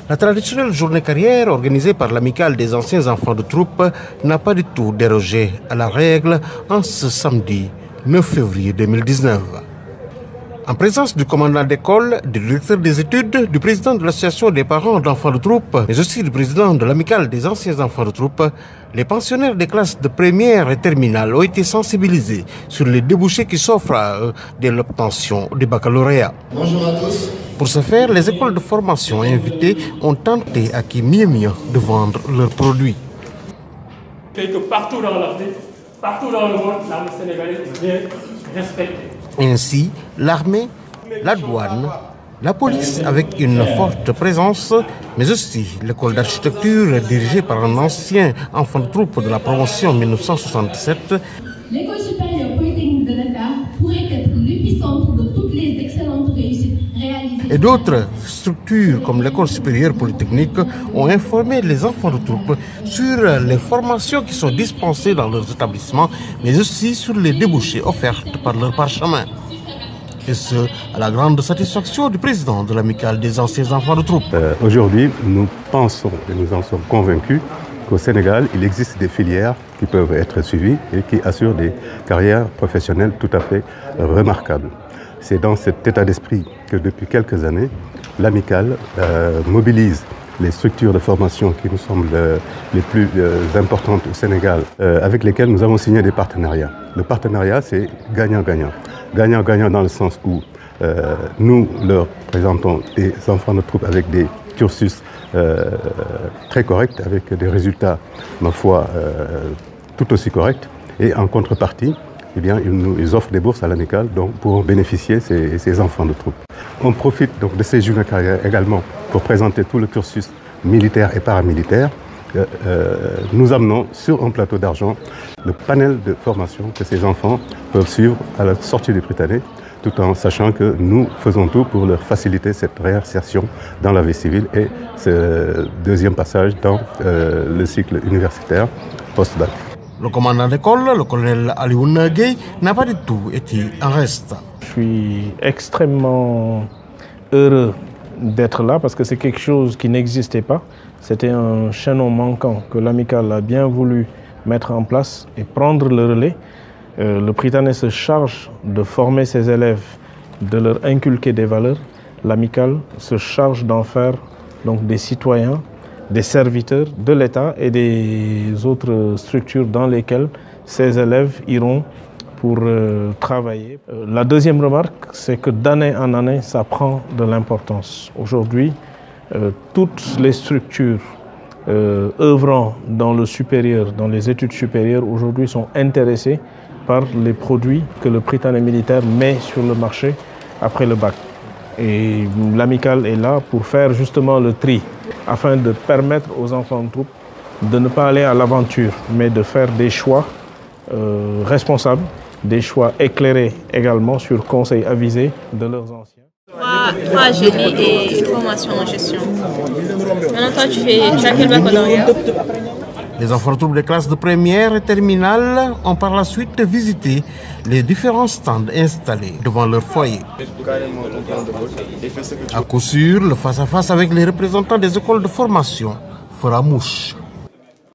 La traditionnelle journée carrière organisée par l'amicale des anciens enfants de troupe n'a pas du tout dérogé à la règle en ce samedi 9 février 2019. En présence du commandant d'école, du directeur des études, du président de l'association des parents d'enfants de troupe, mais aussi du président de l'amicale des anciens enfants de troupe, les pensionnaires des classes de première et terminale ont été sensibilisés sur les débouchés qui s'offrent à eux dès l'obtention du baccalauréat. Bonjour à tous. Pour ce faire, les écoles de formation invitées ont tenté à qui mieux de vendre leurs produits. Que partout dans leur vie, partout dans le monde, l'armée sénégalaise est bien respectée. Ainsi, l'armée, la douane, la police avec une forte présence, mais aussi l'école d'architecture dirigée par un ancien enfant de troupe de la promotion 1967. L'école supérieure polytechnique de l'État pourrait être l'épicentre de toutes les excellentes réussites réalisées. Et d'autres structures comme l'école supérieure polytechnique ont informé les enfants de troupe sur les formations qui sont dispensées dans leurs établissements, mais aussi sur les débouchés offerts par leur parchemin. Et ce, à la grande satisfaction du président de l'amicale des anciens enfants de troupe. Aujourd'hui, nous pensons et nous en sommes convaincus qu'au Sénégal, il existe des filières qui peuvent être suivies et qui assurent des carrières professionnelles tout à fait remarquables. C'est dans cet état d'esprit que depuis quelques années, l'amicale mobilise les structures de formation qui nous semblent les plus importantes au Sénégal, avec lesquelles nous avons signé des partenariats. Le partenariat, c'est gagnant-gagnant. Gagnant-gagnant dans le sens où nous leur présentons des enfants de troupe avec des cursus très corrects, avec des résultats, ma foi, tout aussi corrects. Et en contrepartie, eh bien, ils offrent des bourses à l'amicale pour en bénéficier ces enfants de troupe. On profite donc de ces jeunes carrières également pour présenter tout le cursus militaire et paramilitaire. Nous amenons sur un plateau d'argent le panel de formation que ces enfants peuvent suivre à la sortie du Prytanée, tout en sachant que nous faisons tout pour leur faciliter cette réinsertion dans la vie civile et ce deuxième passage dans le cycle universitaire post-bac. Le commandant d'école, le colonel Alioune Gueye, n'a pas du tout été en reste. Je suis extrêmement heureux d'être là parce que c'est quelque chose qui n'existait pas. C'était un chaînon manquant que l'amicale a bien voulu mettre en place et prendre le relais. Le Prytanée se charge de former ses élèves, de leur inculquer des valeurs. L'amicale se charge d'en faire donc des citoyens, des serviteurs de l'État et des autres structures dans lesquelles ces élèves iront pour travailler. La deuxième remarque, c'est que d'année en année, ça prend de l'importance. Aujourd'hui, toutes les structures œuvrant dans le supérieur, dans les études supérieures, aujourd'hui sont intéressées par les produits que le Prytanée militaire met sur le marché après le bac. Et l'amicale est là pour faire justement le tri, afin de permettre aux enfants de troupe de ne pas aller à l'aventure, mais de faire des choix responsables, des choix éclairés également sur conseils avisés de leurs anciens. Trois génies et une formation en gestion. Maintenant, toi, tu as quel baccalauréat? Les enfants de troupe des classes de première et terminale ont par la suite visité les différents stands installés devant leur foyer. À coup sûr, le face-à-face avec les représentants des écoles de formation fera mouche.